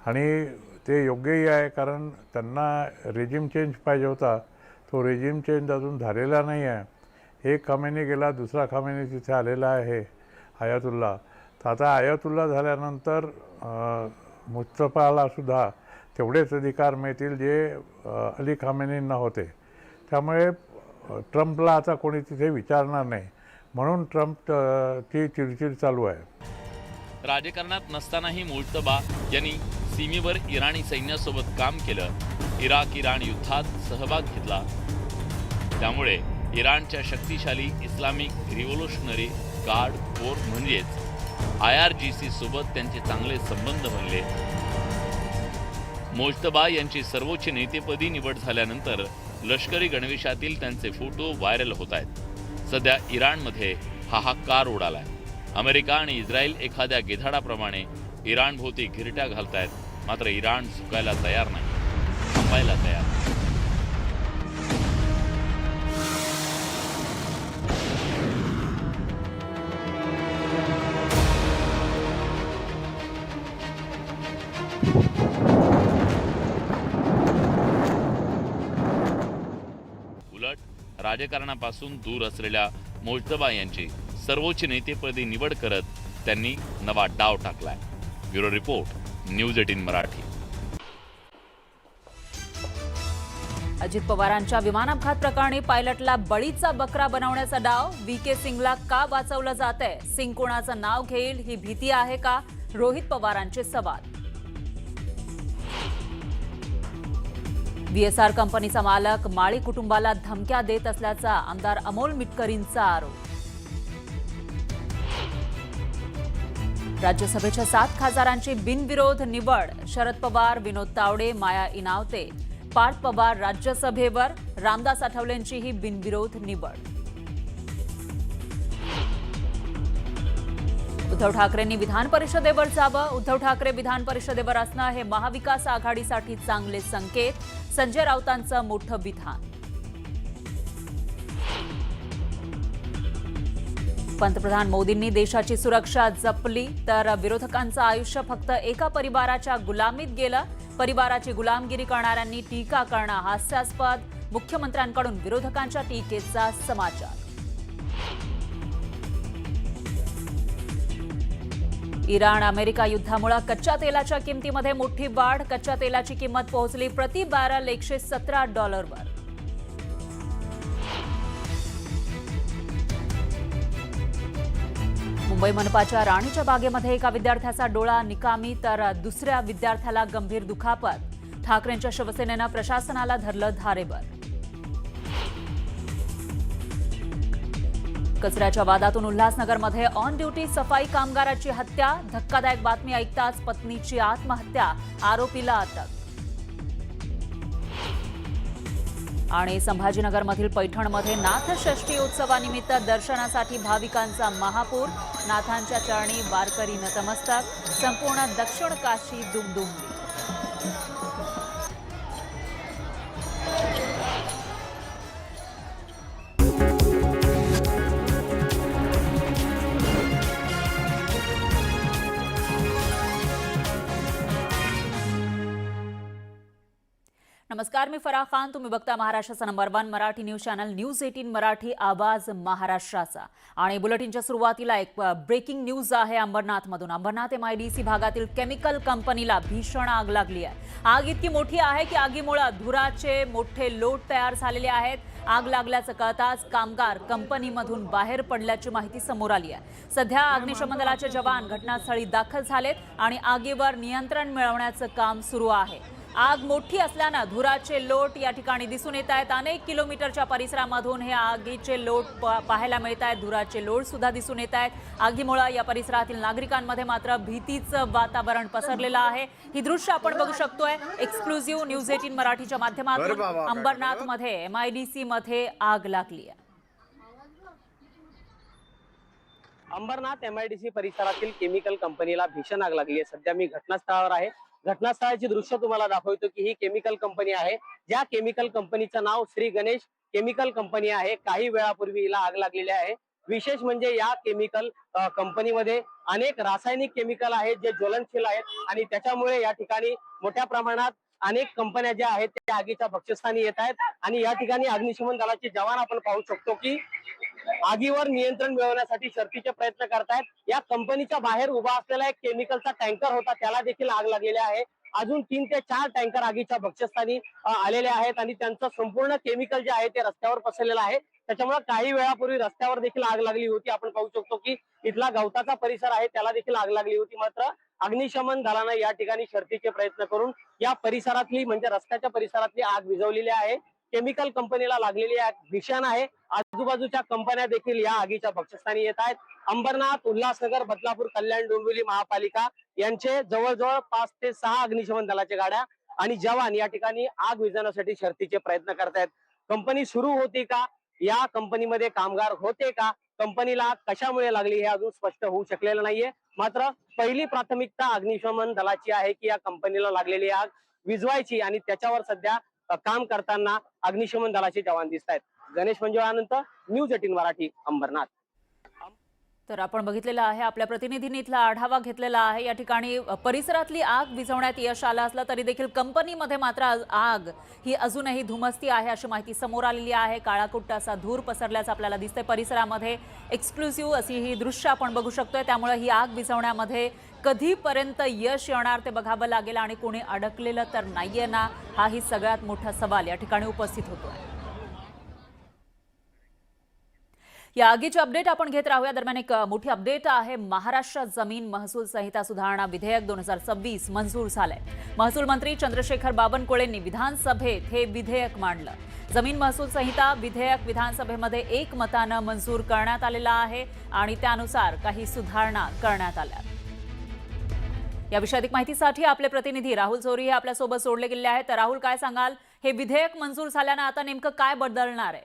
आणि ते योग्यही आहे, कारण त्यांना रेजिम चेंज पाहिजे होता. तो रेजिम चेंज अजून झालेला नाही आहे. एक खामेनी गेला, दुसरा खामेनी तिथे आलेला आहे आयातुल्ला. तर आता आयातुल्ला झाल्यानंतर मुस्तफाला सुद्धा तेवढेच अधिकार मिळतील जे अली खामेनींना होते. त्यामुळे ट्रम्पला आता कोणी तिथे विचारणार नाही, म्हणून ट्रम्पची चिडचिड चालू आहे. राजकारणात नसतानाही मुजतबा यांनी सीमेवर इराणी सैन्यासोबत काम केलं. इराण युद्धात सहभाग घेतला. त्यामुळे इराणच्या शक्तिशाली इस्लामिक रिव्होल्युशनरी गार्ड कोर म्हणजेच IRGC सोबत त्यांचे चांगले संबंध बनले. मुजतबा यांची सर्वोच्च नेतेपदी निवड झाल्यानंतर लष्करी गणवेशातील त्यांचे फोटो व्हायरल होत आहेत. सध्या इराणमध्ये हाहाकार उडालाय. अमेरिका आणि इस्रायल एखाद्या गिधाडाप्रमाणे इराणभोवती घिरट्या घालतायत. मात्र इराण झुकायला तयार नाही, थांबायला तयार नाही. उलट राजकारणापासून दूर असलेल्या मुजतबा यांची सर्वोच्च नेतेपदी निवड करत त्यांनी नवा डाव टाकलाय. Bureau report, news 18 Marathi. Ajit पवारांच्या विमान अपघात प्रकरणी पायलटला बळीचा बकरा बनवण्याचा डाव. VK सिंगला का वाचवलं जातंय? सिंग कोणाचं नाव घेईल ही भीती आहे का? रोहित पवारांचे सवाल. VSR कंपनीचा मालक माळी कुटुंबाला धमक्या देत असल्याचा आमदार अमोल मिटकरींचा आरोप. राज्यसभेच्या 7 खासदारांची बिनविरोध निवड. शरद पवार, विनोद तावडे, माया इनावते, पार्थ पवार राज्यसभेवर. रामदास आठवलेंचीही बिनविरोध निवड. उद्धव ठाकरेंनी विधान परिषदेवर जावं. उद्धव ठाकरे विधान परिषदेवर असणं हे महाविकास आघाडीसाठी चांगले संकेत. संजय राऊतांचं मोठं विधान. पंतप्रधान मोदींनी देशाची सुरक्षा जपली तर विरोधकांचं आयुष्य फक्त एका परिवाराच्या गुलामीत गेलं. परिवाराची गुलामगिरी करणाऱ्यांनी टीका करणं हास्यास्पद. मुख्यमंत्र्यांकडून विरोधकांच्या टीकेचा समाचार. इराण अमेरिका युद्धामुळे कच्च्या तेलाच्या किमतीमध्ये मोठी वाढ. कच्च्या तेलाची किंमत पोहोचली प्रति बॅरल $117वर. मुंबई मनपाच्या राणीच्या बागेमध्ये एका विद्यार्थ्याचा डोळा निकामी तर दुसऱ्या विद्यार्थ्याला गंभीर दुखापत. ठाकरेंच्या शिवसेनेनं प्रशासनाला धरलं धारेवर. कचऱ्याच्या वादातून उल्हासनगरमध्ये ऑन ड्युटी सफाई कामगाराची हत्या. धक्कादायक बातमी ऐकताच पत्नीची आत्महत्या. आरोपीला अटक. आणि संभाजीनगरमधील पैठणमध्ये नाथषष्ठी उत्सवानिमित्त दर्शनासाठी भाविकांचा महापूर. नाथांच्या चरणी वारकरी नतमस्तक. संपूर्ण दक्षिण काशी दुमदुमली. नमस्कार, मी फराह खान. तुम्ही बघता महाराष्ट्राचा number 1 Marathi news channel news 18 Marathi, आवाज महाराष्ट्राचा. आणि बुलेटिनच्या सुरुवातीला एक ब्रेकिंग न्यूज आहे अंबरनाथमधून. अंबरनाथ MIDC भागातील केमिकल कंपनीला भीषण आग लागली आहे. आग इतकी मोठी आहे की आगीमुळे धुराचे मोठे लोट तयार झालेले आहेत. आग लागल्याचं कळताच कामगार कंपनीमधून बाहेर पडल्याची माहिती समोर आली आहे. सध्या अग्निशमन दलाचे जवान घटनास्थळी दाखल झालेत आणि आगीवर नियंत्रण मिळवण्याचं काम सुरू आहे. आग मोठी असल्यानं धुराचे लोट या ठिकाणी दिसून येत आहेत. अनेक किलोमीटरच्या परिसरामधून हे आगीचे लोट पाहायला मिळत आहेत. धुराचे लोट सुद्धा दिसून येत आहेत. आगीमुळे या परिसरातील नागरिकांमध्ये मात्र भीतीचं वातावरण पसरलेलं आहे. ही दृश्य आपण बघू शकतोय एक्सक्लुझिव्ह न्यूज 18 मराठीच्या माध्यमातून. अंबरनाथमध्ये MIDC मध्ये आग लागली आहे. अंबरनाथ MIDC परिसरातील केमिकल कंपनीला भीषण आग लागली आहे. सध्या मी घटनास्थळावर आहे. घटनास्थळाची दृश्य तुम्हाला दाखवतो की ही केमिकल कंपनी आहे. ज्या केमिकल कंपनीचं नाव श्री गणेश केमिकल कंपनी आहे. काही वेळापूर्वी हिला आग लागलेली आहे. विशेष म्हणजे या केमिकल कंपनीमध्ये अनेक रासायनिक केमिकल आहेत जे ज्वलनशील आहेत आणि त्याच्यामुळे या ठिकाणी मोठ्या प्रमाणात अनेक कंपन्या ज्या आहेत त्या आगीच्या भक्षस्थानी येत आहेत. आणि या ठिकाणी अग्निशमन दलाचे जवान आपण पाहू शकतो की आगीवर नियंत्रण मिळवण्यासाठी शर्थीचे प्रयत्न करतायत. या कंपनीच्या बाहेर उभा असलेला एक केमिकलचा टँकर होता, त्याला देखील आग लागलेली आहे. अजून 3 ते 4 टँकर आगीच्या भक्षस्थानी आलेले आहेत आणि त्यांचं संपूर्ण केमिकल जे आहे ते रस्त्यावर पसरलेलं आहे. त्याच्यामुळे काही वेळापूर्वी रस्त्यावर देखील आग लागली होती. आपण पाहू शकतो की इथला गवताचा परिसर आहे त्याला देखील आग लागली होती. मात्र अग्निशमन दलानं या ठिकाणी शर्थीचे प्रयत्न करून या परिसरातली म्हणजे रस्त्याच्या परिसरातली आग विझवलेली आहे. केमिकल कंपनीला लागलेली आग भीषण आहे. आजूबाजूच्या कंपन्या देखील या आगीच्या भक्षस्थानी येत आहेत. अंबरनाथ, उल्हासनगर, बदलापूर, कल्याण, डोंबिवली महापालिका यांचे जवळजवळ 5 ते 6 अग्निशमन दलाच्या गाड्या आणि जवान या ठिकाणी आग विझवण्यासाठी शर्थीचे प्रयत्न करतायत. कंपनी सुरू होती का? या कंपनीमध्ये कामगार होते का? कंपनीला कशामुळे लागली हे अजून स्पष्ट होऊ शकलेलं नाहीये. मात्र पहिली प्राथमिकता अग्निशमन दलाची आहे की या कंपनीला लागलेली आग विझवायची आणि त्याच्यावर सध्या काम करताना अग्निशमन दलाचे जवान दिसत आहेत. गणेश मंजुळानंतर न्यूज 18 मराठी, अंबरनाथ. तर आपण बघितलेला आहे, आपल्या प्रतिनिधींनी इथला आढावा घेतलेला आहे. या ठिकाणी परिसरातली आग विझवण्यात यश आलं असलं तरी देखील कंपनीमध्ये मात्र आग ही अजूनही धुमसती आहे अशी माहिती समोर आलेली आहे. काळाकुट्ट असा धूर पसरल्याचं आपल्याला दिसतंय परिसरामध्ये. एक्सक्लुझिव्ह अशी ही दृश्य आपण बघू शकतोय. त्यामुळे ही आग विझवण्यामध्ये कधीपर्यंत यश येणार ते बघावं लागेल आणि कोणी अडकलेलं तर नाहीये ना, हाही सगळ्यात मोठा सवाल या ठिकाणी उपस्थित होतोय. या आगीचे अपडेट आपण घेत राहूया. दरम्यान एक मोठी अपडेट आहे. महाराष्ट्र जमीन महसूल संहिता सुधारणा विधेयक 2026 मंजूर झालंय. महसूल मंत्री चंद्रशेखर बावनकुळेंनी विधानसभेत हे विधेयक मांडलं. जमीन महसूल संहिता विधेयक विधानसभेमध्ये एकमतानं मंजूर करण्यात आलेलं आहे आणि त्यानुसार काही सुधारणा करण्यात आल्या. याविषयी अधिक माहितीसाठी आपले प्रतिनिधी राहुल चोरी हे आपल्यासोबत जोडले गेले आहेत. तर राहुल, काय सांगाल, हे विधेयक मंजूर झाल्यानं आता नेमकं काय बदलणार आहे?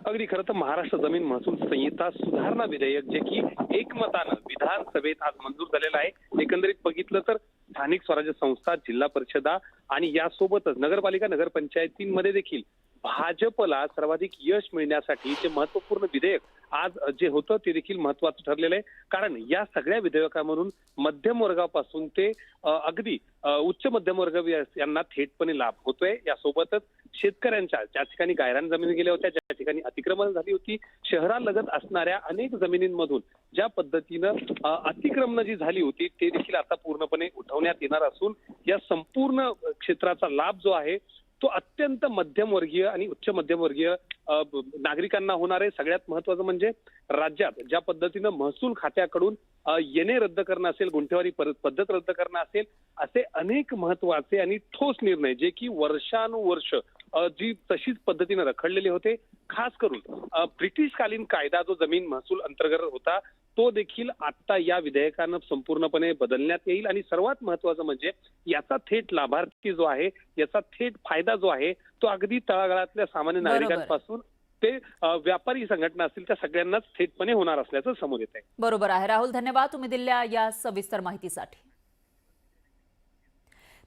अगदी खरं तर महाराष्ट्र जमीन महसूल संहिता सुधारणा विधेयक जे की एकमतानं विधानसभेत आज मंजूर झालेलं आहे। एकंदरीत बघितलं तर स्थानिक स्वराज्य संस्था, जिल्हा परिषदा आणि यासोबतच नगरपालिका, नगरपंचायतींमध्ये देखील भाजपला सर्वाधिक यश मिळण्यासाठी जे महत्वपूर्ण विधेयक आज जे होतं ते देखील महत्वाचं ठरलेलं आहे। कारण या सगळ्या विधेयकामधून मध्यम वर्गापासून ते अगदी उच्च मध्यम वर्ग यांना थेटपणे लाभ होतोय। यासोबतच शेतकऱ्यांच्या ज्या ठिकाणी गायरान जमिनी गेल्या होत्या, ज्या ठिकाणी अतिक्रमण झाली होती, शहरालगत असणाऱ्या अनेक जमिनींमधून ज्या पद्धतीनं अतिक्रमण जी झाली होती ते देखील आता पूर्णपणे उठवण्यात येणार असून या संपूर्ण क्षेत्राचा लाभ जो आहे तो अत्यंत मध्यमवर्गीय आणि उच्च मध्यमवर्गीय नागरिकांना होणार आहे। सगळ्यात महत्वाचं म्हणजे राज्यात ज्या पद्धतीनं महसूल खात्याकडून येणे रद्द करणं असेल, गुंठेवारी पद्धत रद्द करणं असेल, असे अनेक महत्वाचे आणि ठोस निर्णय जे की वर्षानुवर्ष जी तशीच पद्धतीने रखडलेले होते, खास करून ब्रिटिशकालीन कायदा जो जमीन महसूल अंतर्गत होता तो देखील आता या विधेयकानं संपूर्णपणे बदलण्यात येईल। आणि सर्वात महत्वाचं म्हणजे याचा थेट लाभार्थी जो आहे, याचा थेट फायदा जो आहे तो अगदी तळागाळातल्या सामान्य नागरिकांपासून ते व्यापारी संघटना असतील त्या सगळ्यांनाच थेटपणे होणार असल्याचं समोर येत आहे। बरोबर आहे राहुल, धन्यवाद तुम्ही दिलेल्या या सविस्तर माहितीसाठी।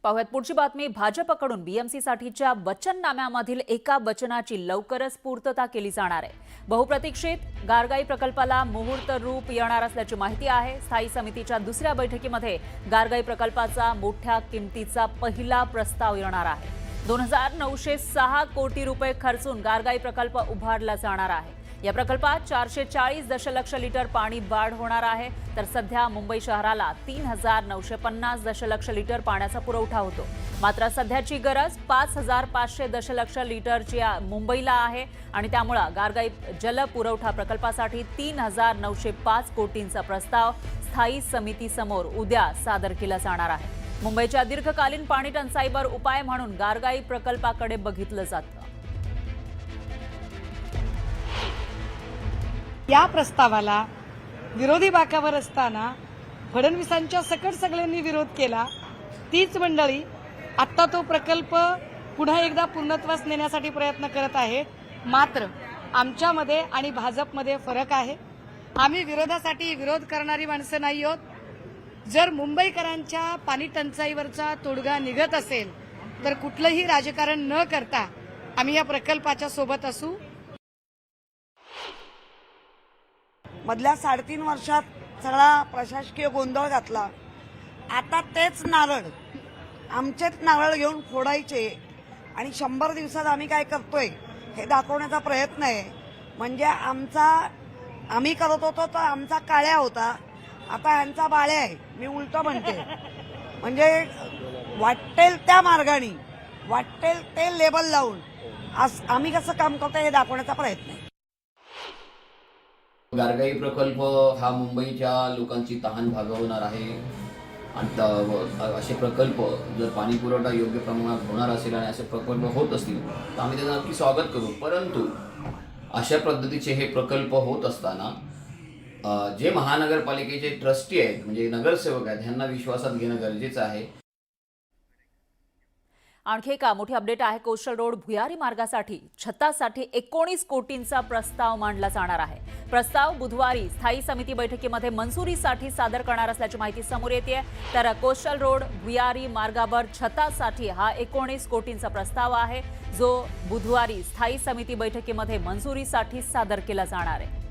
पाहुयात पुढची बातमी। भाजपकडून बीएमसी साठीच्या वचननाम्यामधील एका वचनाची लवकरच पूर्तता केली जाणार आहे। बहुप्रतीक्षित गारगाई प्रकल्पाला मुहूर्त रूप येणार असल्याची माहिती आहे। स्थायी समितीच्या दुसऱ्या बैठकीमध्ये गारगाई प्रकल्पाचा मोठ्या किमतीचा पहिला प्रस्ताव येणार आहे। 2906 कोटी रुपये खर्चून गारगाई प्रकल्प उभारला जाणार आहे। या प्रकल्पात 440 दशलक्ष लिटर पाणी वाढ होणार आहे, तर सध्या मुंबई शहराला 3950 दशलक्ष लिटर पाण्याचा पुरवठा होतो। मात्र सध्याची गरज 5500 दशलक्ष लिटरची मुंबईला आहे आणि त्यामुळे गारगाई जल पुरवठा प्रकल्पासाठी 3905 कोटींचा प्रस्ताव स्थायी समितीसमोर उद्या सादर केला जाणार आहे। मुंबईच्या दीर्घकालीन पाणी टंचाईवर उपाय म्हणून गारगाई प्रकल्पाकडे बघितलं जातं। या प्रस्तावाला विरोधी बाकावर असताना फडणवीसांच्या सकट सगळ्यांनी विरोध केला। तीच मंडळी आता तो प्रकल्प पुन्हा एकदा पूर्णत्वास नेण्यासाठी प्रयत्न करत आहेत। मात्र आमच्यामध्ये आणि भाजपमध्ये फरक आहे। आम्ही विरोधासाठी विरोध करणारी माणसं नाही आहोत। जर मुंबईकरांच्या पाणी टंचाईवरचा तोडगा निघत असेल तर कुठलंही राजकारण न करता आम्ही या प्रकल्पाच्या सोबत असू। मधल्या 3.5 वर्षात सगळा प्रशासकीय गोंधळ घातला। आता तेच नारळ आमचेच नारळ घेऊन फोडायचे आणि 100 दिवसात आम्ही काय करतोय हे दाखवण्याचा प्रयत्न आहे। म्हणजे आम्ही करत होतो तर आमचा काळ्या होता, आता ह्यांचा बाळ्या आहे। मी उलट म्हणते, म्हणजे वाटेल त्या मार्गाने वाटेल ते लेबल लावून आम्ही कसं काम करतो हे दाखवण्याचा प्रयत्न आहे। गारगाई प्रकल्प हा मुंबईच्या लोकांची तहान भागवणार आहे आणि असे प्रकल्प जर पाणी पुरवठा योग्य प्रमाणात होणार असेल आणि असे प्रकल्प होत असतील तर आम्ही त्यांना नक्की स्वागत करू। परंतु अशा पद्धतीचे हे प्रकल्प होत असताना जे महानगरपालिकेचे ट्रस्टी आहेत म्हणजे नगरसेवक आहेत ह्यांना विश्वासात घेणं गरजेचं आहे। आणखी एक मोठी अपडेट आहे। कोस्टल रोड भुयारी मार्गासाठी छतासाठी 19 कोटींचा प्रस्ताव मांडला जाणार आहे। प्रस्ताव बुधवारी स्थायी समिती बैठकीमध्ये मंजुरीसाठी सादर करणार असल्याची माहिती समोर येते। तर कोस्टल रोड भुयारी मार्गावर छतासाठी हा 19 कोटींचा प्रस्ताव आहे जो बुधवारी स्थायी समिती बैठकीमध्ये मंजुरीसाठी सादर केला जाणार आहे।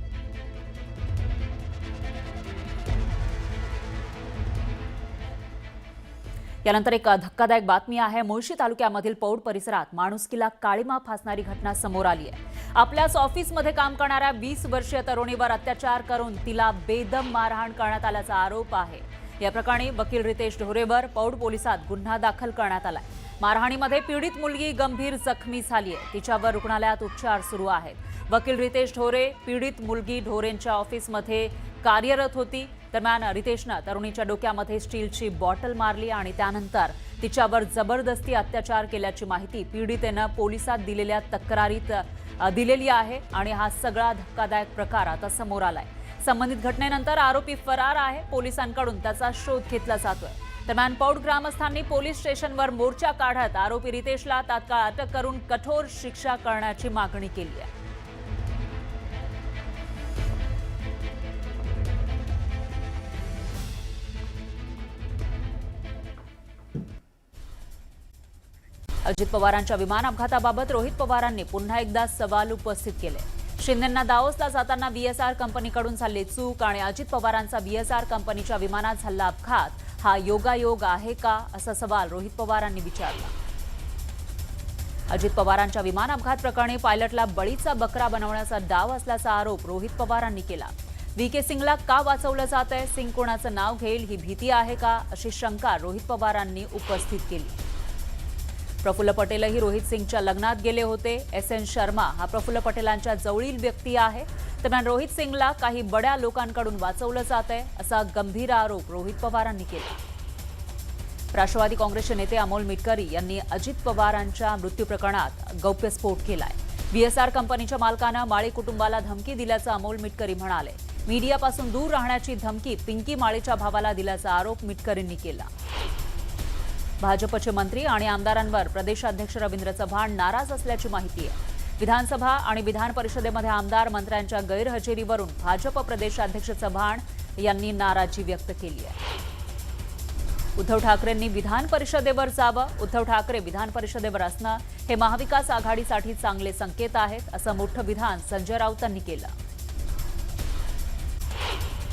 यानंतर एक धक्कादायक बातमी आहे। मुळशी तालुक्यामधील पौड परिसरात माणुसकीला काळीमा फासणारी घटना समोर आली आहे। आपल्याच ऑफिसमध्ये काम करणाऱ्या 20 वर्षीय तरुणीवर अत्याचार करून तिला बेदम मारहाण करण्यात आल्याचा आरोप आहे। या प्रकरणी वकील रितेश ढोरेवर पौड पोलिसात गुन्हा दाखल करण्यात आलाय। मारहाणीमध्ये पीडित मुलगी गंभीर जखमी झाली आहे, तिच्यावर रुग्णालयात उपचार सुरू आहेत। वकील रितेश ढोरे पीडित मुलगी ढोरेंच्या ऑफिसमध्ये कार्यरत होती। दरम्यान रितेशनं तरुणीच्या डोक्यामध्ये स्टीलची बॉटल मारली आणि त्यानंतर तिच्यावर जबरदस्ती अत्याचार केल्याची माहिती पीडितेनं पोलिसात दिलेल्या तक्रारीत दिलेली आहे आणि हा सगळा धक्कादायक प्रकार आता समोर आलाय। संबंधित घटनेनंतर आरोपी फरार आहे, पोलिसांकडून त्याचा शोध घेतला जातोय। दरम्यान पौड ग्रामस्थांनी पोलीस स्टेशनवर मोर्चा काढत आरोपी रितेशला तात्काळ अटक करून कठोर शिक्षा करण्याची मागणी केली आहे। अजित पवारांच्या विमान अपघाताबाबत रोहित पवारांनी पुन्हा एकदा सवाल उपस्थित केले. शिंदेंना दावोसला जाताना VSR कंपनीकडून झाली चूक आणि अजित पवारांचा VSR कंपनीच्या विमानात झाला अपघात हा योगायोग आहे का, असा सवाल रोहित पवारांनी विचारला. अजित पवारांच्या विमान अपघात प्रकरणी पायलटला बळीचा बकरा बनवण्याचा डाव असल्याचा आरोप रोहित पवारांनी केला. VK सिंगला का वाचवलं जातंय, सिंग कोणाचं नाव घेईल ही भीती आहे का, अशी शंका रोहित पवारांनी उपस्थित केली. प्रफुल्ल पटेलही रोहित सिंगच्या लग्नात गेले होते. SN शर्मा हा प्रफुल्ल पटेलांच्या जवळील व्यक्ती आहे. दरम्यान रोहित सिंगला काही बड्या लोकांकडून वाचवलं जातंय, असा गंभीर आरोप रोहित पवारांनी केला. राष्ट्रवादी काँग्रेसचे नेते अमोल मिटकरी यांनी अजित पवारांच्या मृत्यू प्रकरणात गौप्यस्फोट केलाय. VSR कंपनीच्या मालकानं माळी कुटुंबाला धमकी दिल्याचं अमोल मिटकरी म्हणाले. मीडियापासून दूर राहण्याची धमकी पिंकी माळीच्या भावाला दिल्याचा आरोप मिटकरींनी केला. भाजपचे मंत्री आणि आमदारांवर प्रदेशाध्यक्ष रवींद्र चव्हाण नाराज असल्याची माहिती आहे. विधानसभा आणि विधान परिषदेमध्ये आमदार मंत्र्यांच्या गैरहजेरीवरून भाजप प्रदेशाध्यक्ष चव्हाण यांनी नाराजी व्यक्त केली आहे. उद्धव ठाकरेंनी विधान परिषदेवर जावं, उद्धव ठाकरे विधान परिषदेवर असणं हे महाविकास आघाडीसाठी चांगले संकेत आहेत, असं मोठं विधान संजय राऊतांनी केलं.